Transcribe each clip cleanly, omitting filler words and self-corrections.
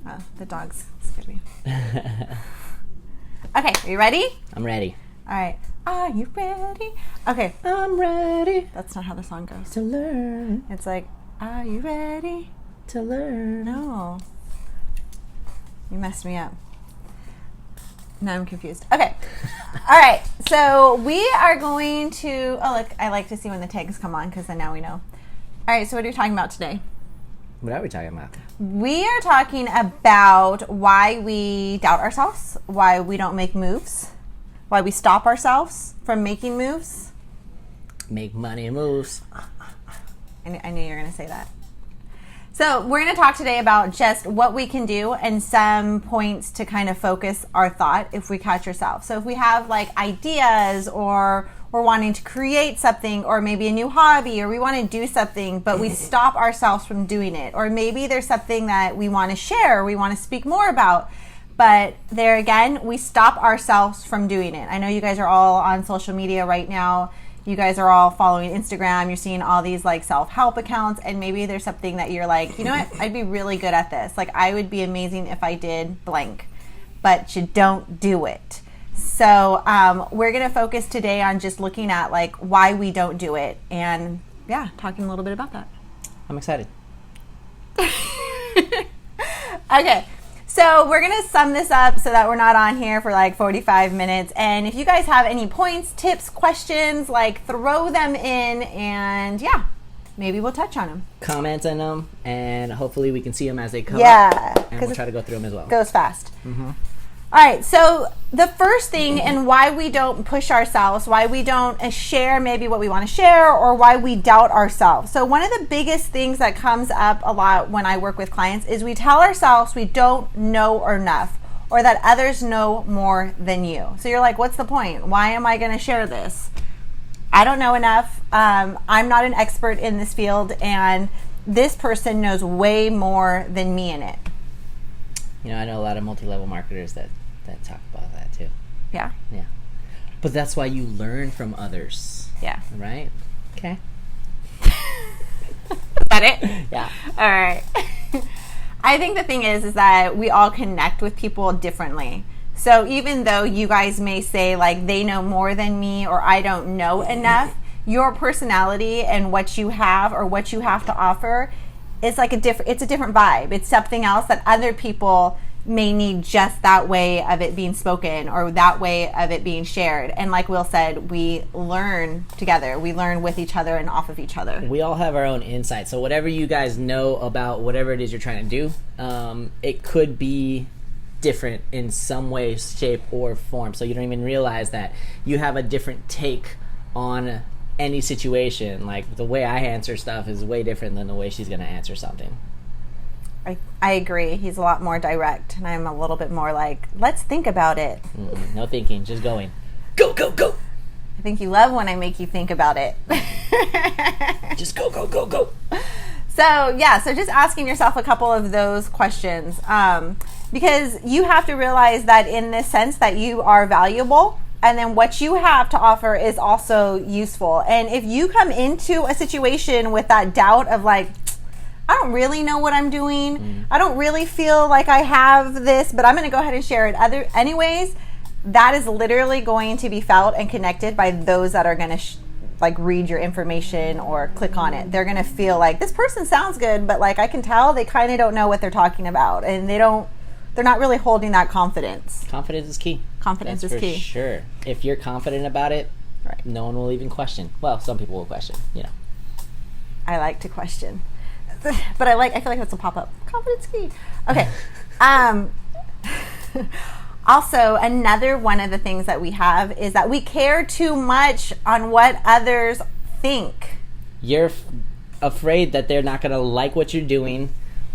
Oh, the dog's scared me. Okay, are you ready? I'm ready. All right. Are you ready? Okay. I'm ready That's not how the song goes. to learn. It's like, are you ready? To learn. No. You messed me up. Now I'm confused. Okay. All right. So we are going to... Oh, look. I like to see when the tags come on because then now we know. All right. So what are we talking about today? What are we talking about? We are talking about why we doubt ourselves, why we don't make moves, why we stop ourselves from making moves. Make money moves. I knew you were going to say that. So we're going to talk today about just what we can do and some points to kind of focus our thought if we catch ourselves. So if we have like ideas or we're wanting to create something or maybe a new hobby or we want to do something, but we stop ourselves from doing it. Or maybe there's something that we want to share, or we want to speak more about. But there again, we stop ourselves from doing it. I know you guys are all on social media right now. You guys are all following Instagram. You're seeing all these like self-help accounts, and maybe there's something that you're like, you know what? I'd be really good at this. Like I would be amazing if I did blank, but you don't do it. So we're going to focus today on just looking at like why we don't do it, and yeah, talking a little bit about that. I'm excited. Okay. So we're going to sum this up so that we're not on here for like 45 minutes. And if you guys have any points, tips, questions, like throw them in and yeah, maybe we'll touch on them. Comment on them and hopefully we can see them as they come Yeah. up. And we'll try to go through them as well. Goes fast. Mm-hmm. All right, so the first thing and why we don't push ourselves, why we don't share maybe what we want to share, or why we doubt ourselves. So one of the biggest things that comes up a lot when I work with clients is we tell ourselves we don't know enough, or that others know more than you. So you're like, what's the point? Why am I going to share this? I don't know enough. I'm not an expert in this field, and this person knows way more than me in it. You know, I know a lot of multi-level marketers that talk about that too. Yeah? Yeah. But that's why you learn from others. Yeah. Right? Okay. Is that it? Yeah. All right. I think the thing is that we all connect with people differently. So even though you guys may say like they know more than me or I don't know enough, your personality and what you have or what you have to offer is like it's a different vibe. It's something else that other people may need just that way of it being spoken or that way of it being shared. And like Will said, we learn together. We learn with each other and off of each other. We all have our own insight. So whatever you guys know about whatever it is you're trying to do, it could be different in some way, shape, or form. So you don't even realize that you have a different take on any situation. Like the way I answer stuff is way different than the way she's going to answer something. I agree. He's a lot more direct, and I'm a little bit more like, let's think about it. No thinking, just going. Go, go, go. I think you love when I make you think about it. Just go, go, go, go. So just asking yourself a couple of those questions, because you have to realize that in this sense that you are valuable, and then what you have to offer is also useful. And if you come into a situation with that doubt of like, I don't really know what I'm doing. I don't really feel like I have this, but I'm going to go ahead and share it anyways. That is literally going to be felt and connected by those that are going to like read your information or click on it. They're going to feel like this person sounds good, but like I can tell they kind of don't know what they're talking about, and they're not really holding that confidence. Confidence is key. Confidence is key. For sure. If you're confident about it, right, no one will even question. Well, some people will question, you know. I like to question. But I feel like that's a pop-up. Confidence key. Okay. Also, another one of the things that we have is that we care too much on what others think. You're afraid that they're not going to like what you're doing,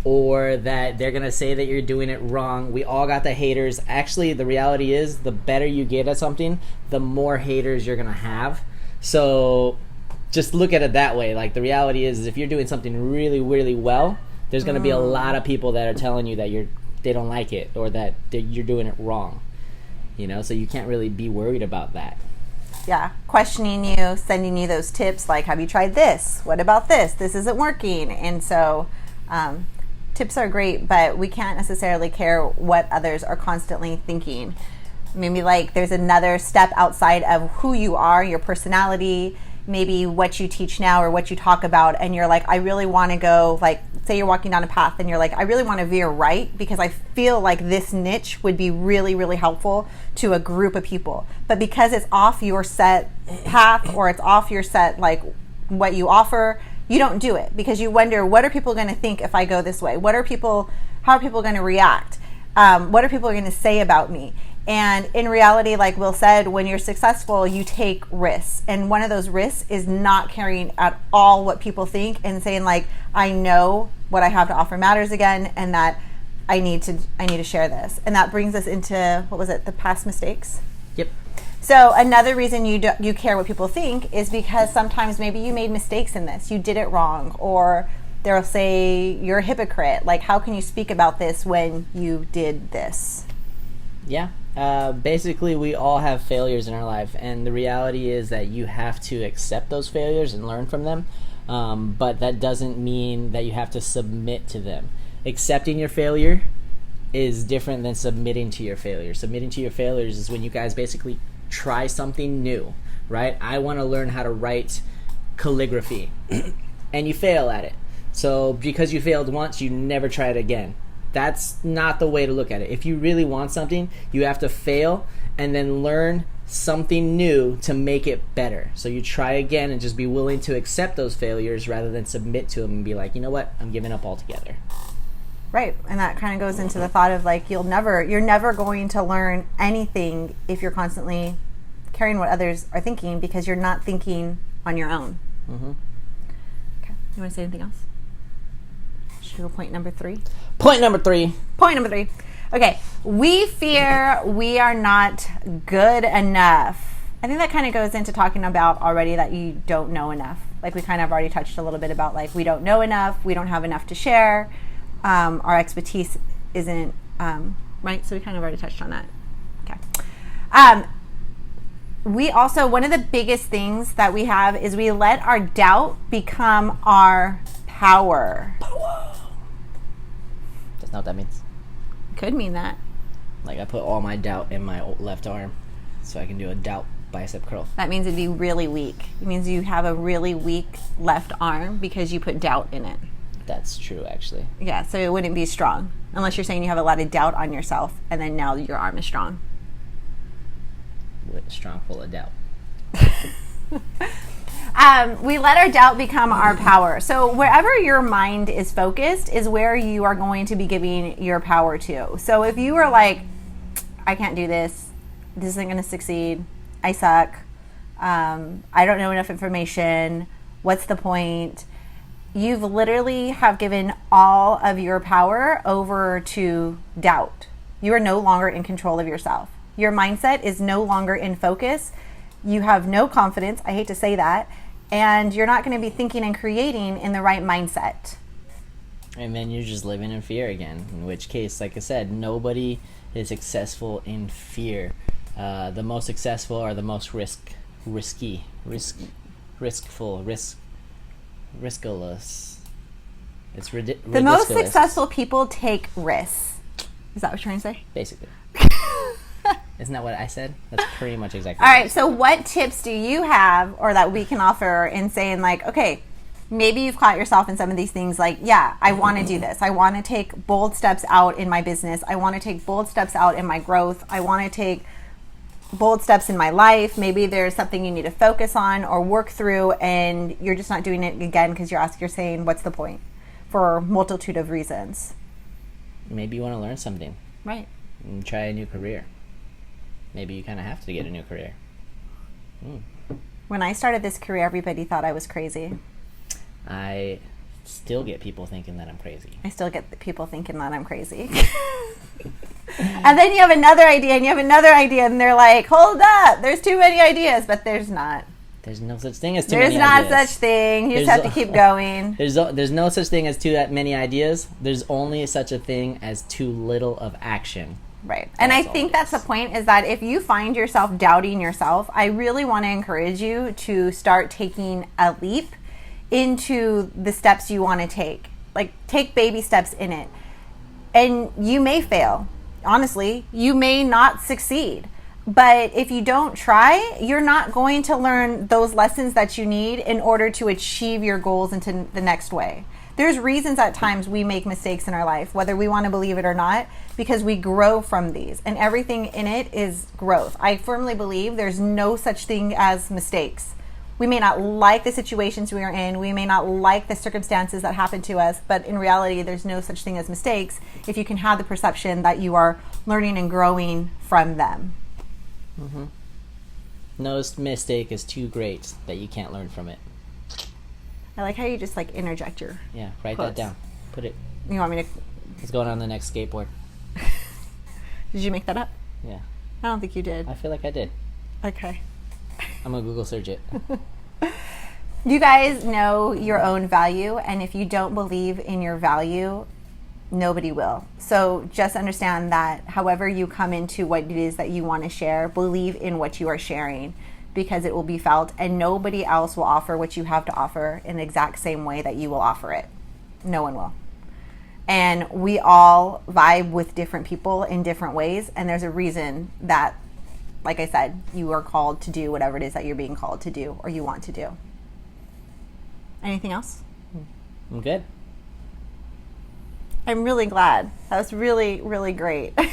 or that they're going to say that you're doing it wrong. We all got the haters. Actually, the reality is the better you get at something, the more haters you're going to have. So just look at it that way. Like the reality is if you're doing something really, really well, there's going to be a lot of people that are telling you that they don't like it or that you're doing it wrong. You know, so you can't really be worried about that. Yeah, questioning you, sending you those tips like, have you tried this? What about this? This isn't working. And so tips are great, but we can't necessarily care what others are constantly thinking. Maybe like there's another step outside of who you are, your personality, maybe what you teach now or what you talk about, and you're like, I really want to go, like, say you're walking down a path and you're like, I really want to veer right because I feel like this niche would be really, really helpful to a group of people. But because it's off your set path or it's off your set, like what you offer, you don't do it because you wonder, what are people going to think if I go this way? How are people going to react? What are people going to say about me? And in reality, like Will said, when you're successful, you take risks. And one of those risks is not caring at all what people think and saying like, I know what I have to offer matters again, and that I need to share this. And that brings us into, what was it, the past mistakes? Yep. So another reason you care what people think is because sometimes maybe you made mistakes in this. You did it wrong, or they'll say you're a hypocrite. Like, how can you speak about this when you did this? Yeah. Basically, we all have failures in our life, and the reality is that you have to accept those failures and learn from them, but that doesn't mean that you have to submit to them. Accepting your failure is different than submitting to your failure. Submitting to your failures is when you guys basically try something new, right? I want to learn how to write calligraphy, and you fail at it. So because you failed once, you never try it again. That's not the way to look at it. If you really want something, you have to fail and then learn something new to make it better. So you try again and just be willing to accept those failures rather than submit to them and be like, you know what, I'm giving up altogether. Right. And that kind of goes into the thought of like, you're never going to learn anything if you're constantly caring what others are thinking, because you're not thinking on your own. Mm-hmm. Okay. You want to say anything else? Should we go point number 3? Point number 3. Okay. We fear we are not good enough. I think that kind of goes into talking about already that you don't know enough. Like we kind of already touched a little bit about like we don't know enough. We don't have enough to share. Our expertise isn't, right? So we kind of already touched on that. Okay. We also, one of the biggest things that we have is we let our doubt become our power. That's not what that means. Could mean that. Like I put all my doubt in my left arm so I can do a doubt bicep curl. That means it'd be really weak. It means you have a really weak left arm because you put doubt in it. That's true, actually. Yeah, so it wouldn't be strong unless you're saying you have a lot of doubt on yourself and then now your arm is strong. Strong full of doubt. We let our doubt become our power. So wherever your mind is focused is where you are going to be giving your power to. So if you are like, I can't do this, this isn't going to succeed, I suck, I don't know enough information, what's the point? You've literally have given all of your power over to doubt. You are no longer in control of yourself. Your mindset is no longer in focus. You have no confidence. I hate to say that. And you're not going to be thinking and creating in the right mindset. And then you're just living in fear again. In which case, like I said, nobody is successful in fear. The most successful are the most riskless. It's ridiculous. The most successful people take risks. Is that what you're trying to say? Basically. Isn't that what I said? That's pretty much exactly. All right. So what tips do you have or that we can offer in saying like, okay, maybe you've caught yourself in some of these things like, yeah, I want to do this. I want to take bold steps out in my business. I want to take bold steps out in my growth. I want to take bold steps in my life. Maybe there's something you need to focus on or work through and you're just not doing it again because you're saying, what's the point? For a multitude of reasons. Maybe you want to learn something. Right. And try a new career. Maybe you kind of have to get a new career. When I started this career, everybody thought I was crazy. I still get people thinking that I'm crazy. I still get people thinking that I'm crazy. And then you have another idea, and you have another idea, and they're like, hold up, there's too many ideas, but there's not. There's no such thing as too many ideas. There's not such thing. You just have to keep going. There's no such thing as too many ideas. There's only such a thing as too little of action. Right. And I think that's the point, is that if you find yourself doubting yourself, I really want to encourage you to start taking a leap into the steps you want to take. Like, take baby steps in it. And you may fail. Honestly, you may not succeed. But if you don't try, you're not going to learn those lessons that you need in order to achieve your goals into the next way. There's reasons at times we make mistakes in our life, whether we want to believe it or not, because we grow from these, and everything in it is growth. I firmly believe there's no such thing as mistakes. We may not like the situations we are in, we may not like the circumstances that happen to us, but in reality, there's no such thing as mistakes if you can have the perception that you are learning and growing from them. Mm-hmm. No mistake is too great that you can't learn from it. I like how you just like interject your Yeah, write quotes. that down. Put it. You want me to? It's going on the next skateboard. Did you make that up? Yeah, I don't think you did. I feel like I did. Okay. I'm gonna Google search it. You guys know your own value, and if you don't believe in your value, nobody will. So just understand that however you come into what it is that you want to share, believe in what you are sharing, because it will be felt, and nobody else will offer what you have to offer in the exact same way that you will offer it. No one will. And we all vibe with different people in different ways, and there's a reason that, like I said, you are called to do whatever it is that you're being called to do or you want to do. Anything else? I'm good. I'm really glad. That was really, really great. All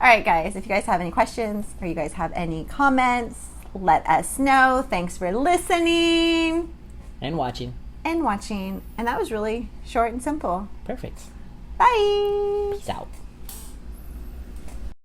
right, guys, if you guys have any questions or you guys have any comments, let us know. Thanks for listening And watching. and watching. And that was really short and simple. Perfect. Bye. Peace out.